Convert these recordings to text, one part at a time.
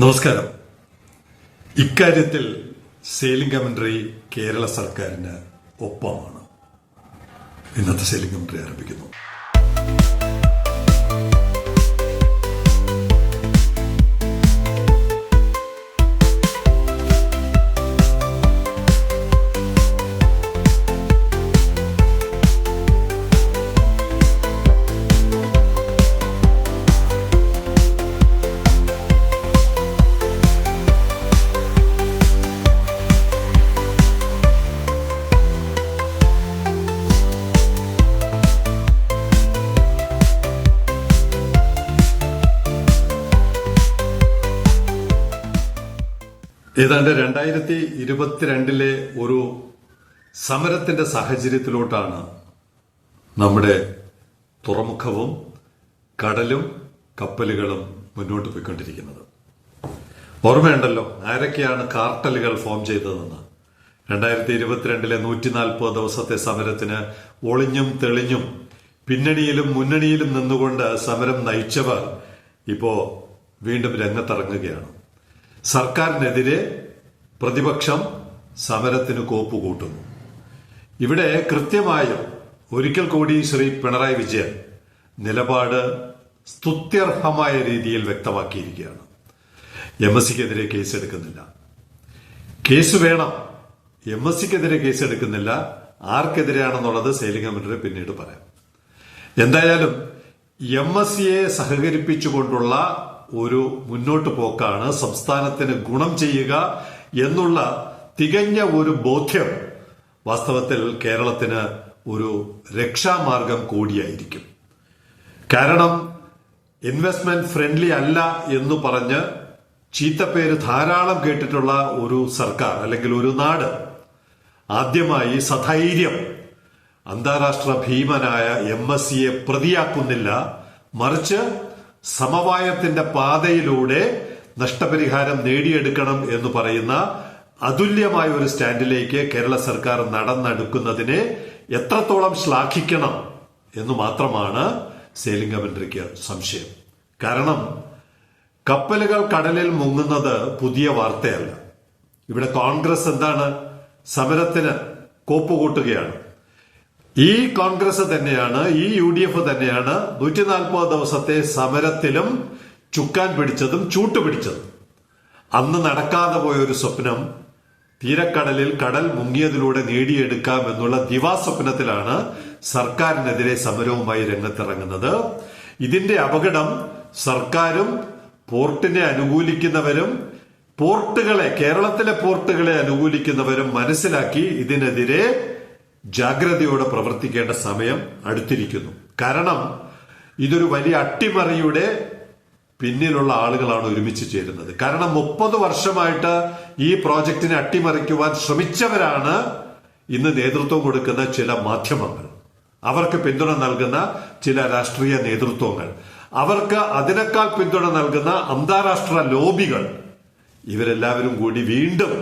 നമസ്കാരം. ഇക്കാര്യത്തിൽ sailing commentary Kerala സർക്കാരിന് ഒപ്പമാണ്. ഇന്നത്തെ സെയിലിംഗ് കമന്ററി ആരംഭിക്കുന്നു. ഏതാണ്ട് 2022 ഒരു സമരത്തിന്റെ സാഹചര്യത്തിലോട്ടാണ് നമ്മുടെ തുറമുഖവും കടലും കപ്പലുകളും മുന്നോട്ട് പോയിക്കൊണ്ടിരിക്കുന്നത്. ഓർമ്മയുണ്ടല്ലോ ആരൊക്കെയാണ് കാർട്ടലുകൾ ഫോം ചെയ്തതെന്ന്. 2022 140 ദിവസത്തെ സമരത്തിന് ഒളിഞ്ഞും തെളിഞ്ഞും പിന്നണിയിലും മുന്നണിയിലും നിന്നുകൊണ്ട് സമരം നയിച്ചവർ ഇപ്പോ വീണ്ടും രംഗത്തിറങ്ങുകയാണ്. സർക്കാരിനെതിരെ പ്രതിപക്ഷം സമരത്തിന് കോപ്പുകൂട്ടുന്നു. ഇവിടെ കൃത്യമായും ഒരിക്കൽ കൂടി ശ്രീ പിണറായി വിജയൻ നിലപാട് സ്തുത്യർഹമായ രീതിയിൽ വ്യക്തമാക്കിയിരിക്കുകയാണ്. MSCക്കെതിരെ കേസെടുക്കുന്നില്ല. കേസ് വേണം. MSCക്കെതിരെ കേസെടുക്കുന്നില്ല. ആർക്കെതിരെയാണെന്നുള്ളത് സെയിലിംഗ് കമന്ററി പിന്നീട് പറയാം. എന്തായാലും MSCയെ സഹകരിപ്പിച്ചുകൊണ്ടുള്ള ഒരു മുന്നോട്ട് പോക്കാണ് സംസ്ഥാനത്തിന് ഗുണം ചെയ്യുക എന്നുള്ള തികഞ്ഞ ഒരു ബോധ്യം വാസ്തവത്തിൽ കേരളത്തിന് ഒരു രക്ഷാമാർഗം കൂടിയായിരിക്കും. കാരണം ഇൻവെസ്റ്റ്മെന്റ് ഫ്രണ്ട്ലി അല്ല എന്ന് പറഞ്ഞ് ചീത്തപ്പേര് ധാരാളം കേട്ടിട്ടുള്ള ഒരു സർക്കാർ അല്ലെങ്കിൽ ഒരു നാട് ആദ്യമായി സധൈര്യം അന്താരാഷ്ട്ര ഭീമനായ MSCയെ പ്രതിയാക്കുന്നില്ല, മറിച്ച് സമവായത്തിന്റെ പാതയിലൂടെ നഷ്ടപരിഹാരം നേടിയെടുക്കണം എന്ന് പറയുന്ന അതുല്യമായ ഒരു സ്റ്റാൻഡിലേക്ക് കേരള സർക്കാർ നടന്നെടുക്കുന്നതിനെ എത്രത്തോളം ശ്ലാഘിക്കണം എന്ന് മാത്രമാണ് സെയിലിംഗ് കമന്ററിക്ക് സംശയം. കാരണം കപ്പലുകൾ കടലിൽ മുങ്ങുന്നത് പുതിയ വാർത്തയല്ല. ഇവിടെ കോൺഗ്രസ് എന്താണ് സമരത്തിന് കോപ്പുകൂട്ടുകയാണ്. ഈ കോൺഗ്രസ് തന്നെയാണ്, ഈ UDF തന്നെയാണ് 140 ദിവസത്തെ സമരത്തിലും ചുക്കാൻ പിടിച്ചതും ചൂട്ടുപിടിച്ചതും. അന്ന് നടക്കാതെ പോയ ഒരു സ്വപ്നം തീരക്കടലിൽ കടൽ മുങ്ങിയതിലൂടെ നേടിയെടുക്കാം എന്നുള്ള ദിവാസ്വപ്നത്തിലാണ് സർക്കാരിനെതിരെ സമരവുമായി രംഗത്തിറങ്ങുന്നത്. ഇതിന്റെ അപകടം സർക്കാരും പോർട്ടിനെ അനുകൂലിക്കുന്നവരും കേരളത്തിലെ പോർട്ടുകളെ അനുകൂലിക്കുന്നവരും മനസ്സിലാക്കി ഇതിനെതിരെ ജാഗ്രതയോടെ പ്രവർത്തിക്കേണ്ട സമയം അടുത്തിരിക്കുന്നു. കാരണം ഇതൊരു വലിയ അട്ടിമറിയുടെ പിന്നിലുള്ള ആളുകളാണ് ഒരുമിച്ച് ചേരുന്നത്. കാരണം 30 വർഷമായിട്ട് ഈ പ്രോജക്റ്റിനെ അട്ടിമറിക്കുവാൻ ശ്രമിച്ചവരാണ് ഇന്ന് നേതൃത്വം കൊടുക്കുന്ന ചില മാധ്യമങ്ങൾ, അവർക്ക് പിന്തുണ നൽകുന്ന ചില രാഷ്ട്രീയ നേതൃത്വങ്ങൾ, അവർക്ക് അതിനേക്കാൾ പിന്തുണ നൽകുന്ന അന്താരാഷ്ട്ര ലോബികൾ. ഇവരെല്ലാവരും കൂടി വീണ്ടും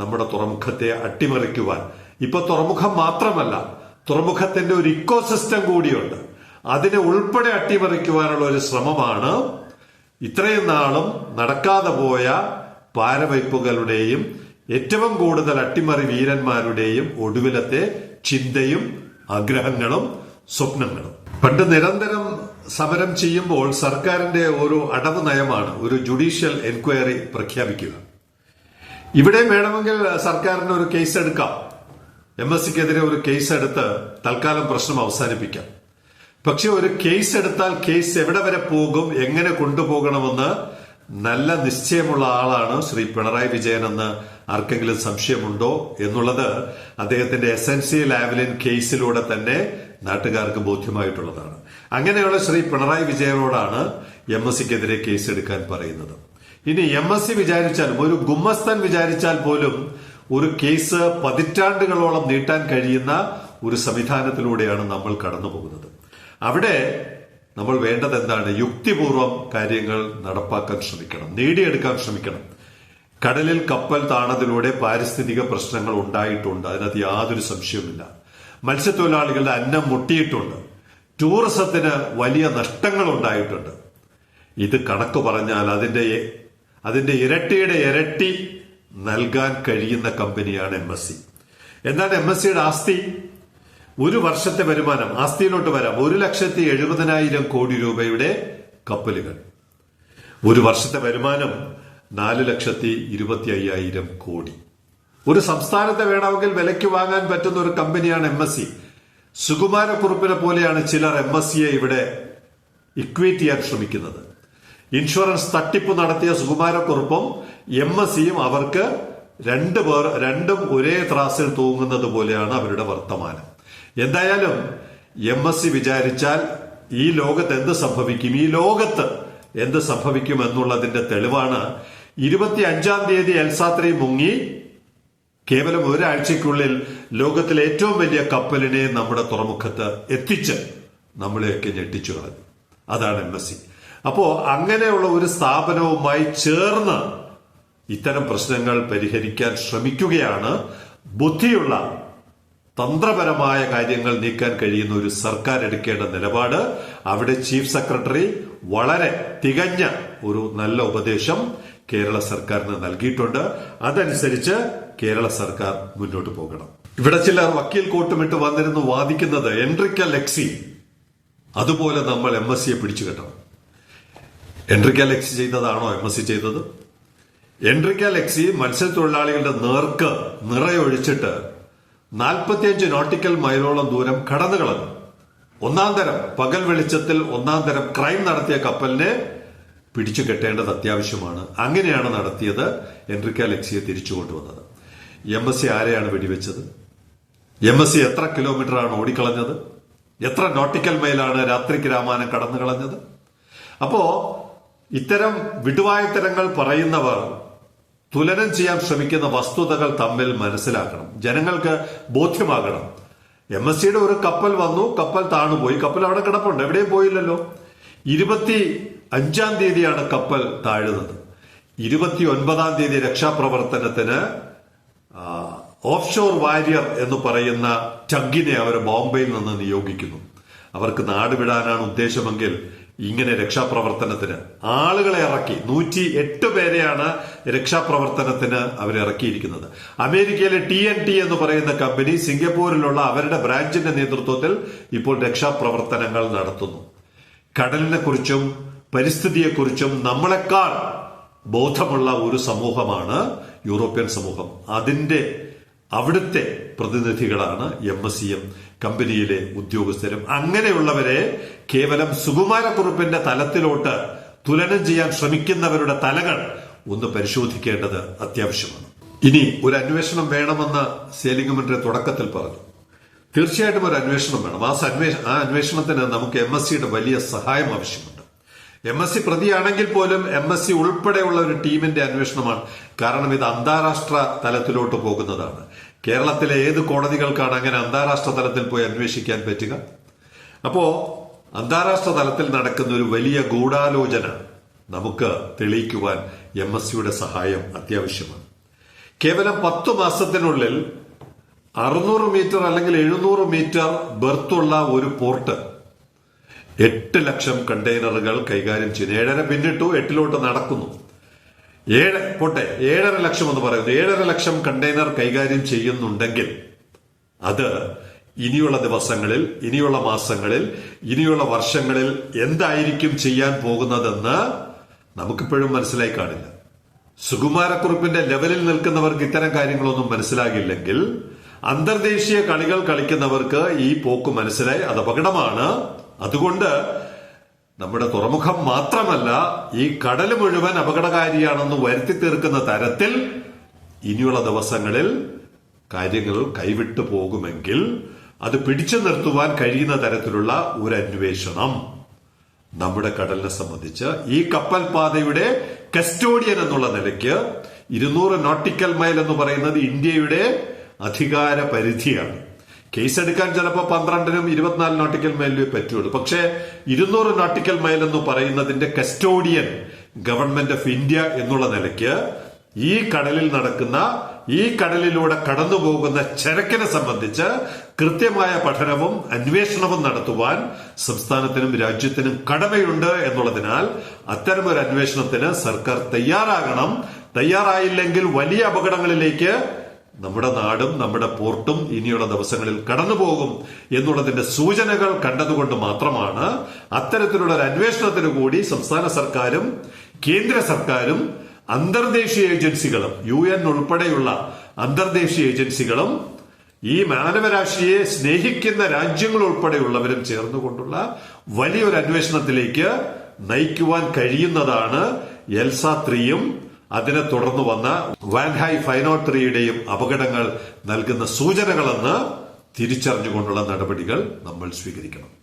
നമ്മുടെ തുറമുഖത്തെ അട്ടിമറിക്കുവാൻ, ഇപ്പൊ തുറമുഖം മാത്രമല്ല, തുറമുഖത്തിന്റെ ഒരു ഇക്കോസിസ്റ്റം കൂടിയുണ്ട്, അതിനെ ഉൾപ്പെടെ അട്ടിമറിക്കുവാനുള്ള ഒരു ശ്രമമാണ് ഇത്രയും നാളും നടക്കാതെ പോയ പാരവയ്പ്പുകളുടെയും ഏറ്റവും കൂടുതൽ അട്ടിമറി വീരന്മാരുടെയും ഒടുവിലത്തെ ചിന്തയും ആഗ്രഹങ്ങളും സ്വപ്നങ്ങളും. പണ്ട് നിരന്തരം സമരം ചെയ്യുമ്പോൾ സർക്കാരിന്റെ ഒരു അടവ് നയമാണ് ഒരു ജുഡീഷ്യൽ എൻക്വയറി പ്രഖ്യാപിക്കുക. ഇവിടെ വേണമെങ്കിൽ സർക്കാരിന് ഒരു കേസ് എടുക്കാം, MSCക്കെതിരെ ഒരു കേസ് എടുത്ത് തൽക്കാലം പ്രശ്നം അവസാനിപ്പിക്കാം. പക്ഷെ ഒരു കേസ് എടുത്താൽ കേസ് എവിടെ വരെ പോകും, എങ്ങനെ കൊണ്ടുപോകണമെന്ന് നല്ല നിശ്ചയമുള്ള ആളാണ് ശ്രീ പിണറായി വിജയൻ എന്ന് ആർക്കെങ്കിലും സംശയമുണ്ടോ എന്നുള്ളത് അദ്ദേഹത്തിന്റെ എസൻസി ലാവലിൻ കേസിലൂടെ തന്നെ നാട്ടുകാർക്ക് ബോധ്യമായിട്ടുള്ളതാണ്. അങ്ങനെയുള്ള ശ്രീ പിണറായി വിജയനോടാണ് MSCക്കെതിരെ കേസ് എടുക്കാൻ പറയുന്നത്. ഇനി MSC വിചാരിച്ചാലും, ഒരു ഗുമ്മസ്തൻ വിചാരിച്ചാൽ പോലും ഒരു കേസ് പതിറ്റാണ്ടുകളോളം നീട്ടാൻ കഴിയുന്ന ഒരു സംവിധാനത്തിലൂടെയാണ് നമ്മൾ കടന്നു പോകുന്നത്. അവിടെ നമ്മൾ വേണ്ടത് എന്താണ്? യുക്തിപൂർവം കാര്യങ്ങൾ നടപ്പാക്കാൻ ശ്രമിക്കണം, നേടിയെടുക്കാൻ ശ്രമിക്കണം. കടലിൽ കപ്പൽ താണതിലൂടെ പാരിസ്ഥിതിക പ്രശ്നങ്ങൾ ഉണ്ടായിട്ടുണ്ട്, അതിനകത്ത് യാതൊരു സംശയവുമില്ല. മത്സ്യത്തൊഴിലാളികളുടെ അന്നം മുട്ടിയിട്ടുണ്ട്, ടൂറിസത്തിന് വലിയ നഷ്ടങ്ങൾ ഉണ്ടായിട്ടുണ്ട്. ഇത് കണക്ക് പറഞ്ഞാൽ അതിന്റെ ഇരട്ടിയുടെ ഇരട്ടി നൽകാൻ കഴിയുന്ന കമ്പനിയാണ് MSC. എന്താണ് MSCയുടെ ആസ്തി? ഒരു വർഷത്തെ വരുമാനം, ആസ്തിയിലോട്ട് വരാം, 1,70,70,000 കോടി രൂപയുടെ കപ്പലുകൾ. ഒരു വർഷത്തെ വരുമാനം 4,25,000 കോടി. ഒരു സംസ്ഥാനത്തെ വേണമെങ്കിൽ വിലയ്ക്ക് വാങ്ങാൻ പറ്റുന്ന ഒരു കമ്പനിയാണ് MSC. സുകുമാരക്കുറുപ്പിനെ പോലെയാണ് ചിലർ MSCയെ ഇവിടെ ഇക്വേറ്റ് ചെയ്യാൻ ശ്രമിക്കുന്നത്. ഇൻഷുറൻസ് തട്ടിപ്പ് നടത്തിയ സുകുമാരക്കുറുപ്പും MSCയും അവർക്ക് രണ്ടും ഒരേ ത്രാസിൽ തൂങ്ങുന്നത് പോലെയാണ് അവരുടെ വർത്തമാനം. എന്തായാലും MSC വിചാരിച്ചാൽ ഈ ലോകത്ത് എന്ത് സംഭവിക്കും, ഈ ലോകത്ത് എന്ത് സംഭവിക്കും എന്നുള്ളതിന്റെ തെളിവാണ് 25-ാം തീയതി എൽസാത്രി മുങ്ങി കേവലം ഒരാഴ്ചക്കുള്ളിൽ ലോകത്തിലെ ഏറ്റവും വലിയ കപ്പലിനെ നമ്മുടെ തുറമുഖത്ത് എത്തിച്ച് നമ്മളെയൊക്കെ ഞെട്ടിച്ചു കളഞ്ഞു. അതാണ് MSC. അപ്പോ അങ്ങനെയുള്ള ഒരു സ്ഥാപനവുമായി ചേർന്ന് ഇത്തരം പ്രശ്നങ്ങൾ പരിഹരിക്കാൻ ശ്രമിക്കുകയാണ് ബുദ്ധിയുള്ള തന്ത്രപരമായ കാര്യങ്ങൾ നീക്കാൻ കഴിയുന്ന ഒരു സർക്കാർ എടുക്കേണ്ട നിലപാട്. അവിടെ ചീഫ് സെക്രട്ടറി വളരെ തികഞ്ഞ ഒരു നല്ല ഉപദേശം കേരള സർക്കാരിന് നൽകിയിട്ടുണ്ട്. അതനുസരിച്ച് കേരള സർക്കാർ മുന്നോട്ട് പോകണം. ഇവിടെ ചിലർ വക്കീൽ കോട്ടുമിട്ട് വന്നിരുന്നു വാദിക്കുന്നത് എൻറിക്ക ലെക്സി അതുപോലെ നമ്മൾ MSCയെ പിടിച്ചു കെട്ടണം. എൻറിക്ക ലെക്സി ചെയ്തതാണോ MSC ചെയ്തത്? എൻറിക്ക ലെക്സി മത്സ്യത്തൊഴിലാളികളുടെ നേർക്ക് നിറയൊഴിച്ചിട്ട് 45 നോട്ടിക്കൽ മൈലോളം ദൂരം കടന്നു കളഞ്ഞു. ഒന്നാം തരം പകൽ വെളിച്ചത്തിൽ ഒന്നാം തരം ക്രൈം നടത്തിയ കപ്പലിനെ പിടിച്ചു കെട്ടേണ്ടത് അത്യാവശ്യമാണ്. അങ്ങനെയാണ് നടത്തിയത്. എൻറിക്ക ലെക്സിയെ തിരിച്ചു കൊണ്ടുവന്നത്. MSC ആരെയാണ് വെടിവെച്ചത്? MSC എത്ര കിലോമീറ്ററാണ് ഓടിക്കളഞ്ഞത്? എത്ര നോട്ടിക്കൽ മൈലാണ് രാത്രിക്ക് രാമാനം കടന്നു കളഞ്ഞത്? അപ്പോ ഇത്തരം വിടുവായത്തരങ്ങൾ പറയുന്നവർ തുലനം ചെയ്യാൻ ശ്രമിക്കുന്ന വസ്തുതകൾ തമ്മിൽ മനസ്സിലാക്കണം, ജനങ്ങൾക്ക് ബോധ്യമാകണം. MSCയുടെ ഒരു കപ്പൽ വന്നു, കപ്പൽ താണുപോയി, കപ്പൽ അവിടെ കിടപ്പുണ്ട്, എവിടെയും പോയില്ലല്ലോ. 25-ാം തീയതിയാണ് കപ്പൽ താഴുന്നത്. 29-ാം തീയതി രക്ഷാപ്രവർത്തനത്തിന് ഓഫ് ഷോർ വാരിയർ എന്ന് പറയുന്ന ടഗിനെ അവർ ബോംബെയിൽ നിന്ന് നിയോഗിക്കുന്നു. അവർക്ക് നാട് വിടാനാണ് ഉദ്ദേശമെങ്കിൽ ഇങ്ങനെ രക്ഷാപ്രവർത്തനത്തിന് ആളുകളെ ഇറക്കി 108 പേരെയാണ് രക്ഷാപ്രവർത്തനത്തിന് അവരിറക്കിയിരിക്കുന്നത്. അമേരിക്കയിലെ TNT എന്ന് പറയുന്ന കമ്പനി സിംഗപ്പൂരിലുള്ള അവരുടെ ബ്രാഞ്ചിന്റെ നേതൃത്വത്തിൽ ഇപ്പോൾ രക്ഷാപ്രവർത്തനങ്ങൾ നടത്തുന്നു. കടലിനെ കുറിച്ചും പരിസ്ഥിതിയെക്കുറിച്ചും നമ്മളെക്കാൾ ബോധമുള്ള ഒരു സമൂഹമാണ് യൂറോപ്യൻ സമൂഹം. അവിടുത്തെ പ്രതിനിധികളാണ് MSCയും കമ്പനിയിലെ ഉദ്യോഗസ്ഥരും. അങ്ങനെയുള്ളവരെ കേവലം സുകുമാരക്കുറുപ്പിന്റെ തലത്തിലോട്ട് തുലനം ചെയ്യാൻ ശ്രമിക്കുന്നവരുടെ തലകൾ ഒന്ന് പരിശോധിക്കേണ്ടത് അത്യാവശ്യമാണ്. ഇനി ഒരു അന്വേഷണം വേണമെന്ന് സേലിംഗമന്റെ തുടക്കത്തിൽ പറഞ്ഞു. തീർച്ചയായിട്ടും ഒരു അന്വേഷണം വേണം. ആ അന്വേഷണത്തിന് നമുക്ക് MSCയുടെ വലിയ സഹായം ആവശ്യമുണ്ട്. MSC പ്രതിയാണെങ്കിൽ പോലും MSC ഉൾപ്പെടെയുള്ള ഒരു ടീമിന്റെ അന്വേഷണമാണ്. കാരണം ഇത് അന്താരാഷ്ട്ര തലത്തിലോട്ട് പോകുന്നതാണ്. കേരളത്തിലെ ഏത് കോടതികൾക്കാണ് അങ്ങനെ അന്താരാഷ്ട്ര തലത്തിൽ പോയി അന്വേഷിക്കാൻ പറ്റുക? അപ്പോ അന്താരാഷ്ട്ര തലത്തിൽ നടക്കുന്ന ഒരു വലിയ ഗൂഢാലോചന നമുക്ക് തെളിയിക്കുവാൻ MSCയുടെ സഹായം അത്യാവശ്യമാണ്. കേവലം 10 മാസത്തിനുള്ളിൽ 600 മീറ്റർ അല്ലെങ്കിൽ 700 മീറ്റർ ബെർത്തുള്ള ഒരു പോർട്ട് 8 ലക്ഷം കണ്ടെയ്നറുകൾ കൈകാര്യം ചെയ്യുന്നു. 7.5 പിന്നിട്ടു, 8ലോട്ട് നടക്കുന്നു. 7.5 ലക്ഷം എന്ന് പറയുന്നത് 7.5 ലക്ഷം കണ്ടെയ്നർ കൈകാര്യം ചെയ്യുന്നുണ്ടെങ്കിൽ അത് ഇനിയുള്ള ദിവസങ്ങളിൽ, ഇനിയുള്ള മാസങ്ങളിൽ, ഇനിയുള്ള വർഷങ്ങളിൽ എന്തായിരിക്കും ചെയ്യാൻ പോകുന്നതെന്ന് നമുക്കിപ്പോഴും മനസ്സിലായി കാണില്ല. സുകുമാരക്കുറുപ്പിന്റെ ലെവലിൽ നിൽക്കുന്നവർക്ക് ഇത്തരം കാര്യങ്ങളൊന്നും മനസ്സിലാകില്ലെങ്കിൽ അന്തർദേശീയ കളികൾ കളിക്കുന്നവർക്ക് ഈ പോക്ക് മനസ്സിലായി. അത് അപകടമാണ്. അതുകൊണ്ട് നമ്മുടെ തുറമുഖം മാത്രമല്ല, ഈ കടൽ മുഴുവൻ അപകടകാരിയാണെന്ന് വരുത്തി തീർക്കുന്ന തരത്തിൽ ഇനിയുള്ള ദിവസങ്ങളിൽ കാര്യങ്ങൾ കൈവിട്ടു പോകുമെങ്കിൽ അത് പിടിച്ചു നിർത്തുവാൻ കഴിയുന്ന തരത്തിലുള്ള ഒരു അന്വേഷണം നമ്മുടെ കടലിനെ സംബന്ധിച്ച് ഈ കപ്പൽ പാതയുടെ കസ്റ്റോഡിയൻ എന്നുള്ള നിലയ്ക്ക് 200 നോട്ടിക്കൽ മൈൽ എന്ന് പറയുന്നത് ഇന്ത്യയുടെ അധികാര പരിധിയാണ്. കേസെടുക്കാൻ ചിലപ്പോൾ 12-നും 24 നോട്ടിക്കൽ മൈലിലേ പറ്റുള്ളൂ. പക്ഷേ 200 നോട്ടിക്കൽ മൈൽ എന്ന് പറയുന്നതിന്റെ കസ്റ്റോഡിയൻ ഗവൺമെന്റ് ഓഫ് ഇന്ത്യ എന്നുള്ള നിലയ്ക്ക് ഈ കടലിൽ നടക്കുന്ന, ഈ കടലിലൂടെ കടന്നു പോകുന്ന ചരക്കിനെ സംബന്ധിച്ച് കൃത്യമായ പഠനവും അന്വേഷണവും നടത്തുവാൻ സംസ്ഥാനത്തിനും രാജ്യത്തിനും കടമയുണ്ട് എന്നുള്ളതിനാൽ അത്തരമൊരു അന്വേഷണത്തിന് സർക്കാർ തയ്യാറാകണം. തയ്യാറായില്ലെങ്കിൽ വലിയ അപകടങ്ങളിലേക്ക് നമ്മുടെ നാടും നമ്മുടെ പോർട്ടും ഇനിയുള്ള ദിവസങ്ങളിൽ കടന്നുപോകും എന്നുള്ളതിന്റെ സൂചനകൾ കണ്ടതുകൊണ്ട് മാത്രമാണ് അത്തരത്തിലുള്ള ഒരു അന്വേഷണത്തിന് കൂടി സംസ്ഥാന സർക്കാരും കേന്ദ്ര സർക്കാരും അന്തർദേശീയ ഏജൻസികളും UN ഉൾപ്പെടെയുള്ള അന്തർദേശീയ ഏജൻസികളും ഈ മാനവരാശിയെ സ്നേഹിക്കുന്ന രാജ്യങ്ങൾ ഉൾപ്പെടെയുള്ളവരും ചേർന്നുകൊണ്ടുള്ള വലിയൊരു അന്വേഷണത്തിലേക്ക് നയിക്കുവാൻ കഴിയുന്നതാണ് ELSA-3യും അതിനെ തുടർന്ന് വന്ന വാൻഹായ് 503യുടെയും അപകടങ്ങൾ നൽകുന്ന സൂചനകളെന്ന് തിരിച്ചറിഞ്ഞുകൊണ്ടുള്ള നടപടികൾ നമ്മൾ സ്വീകരിക്കണം.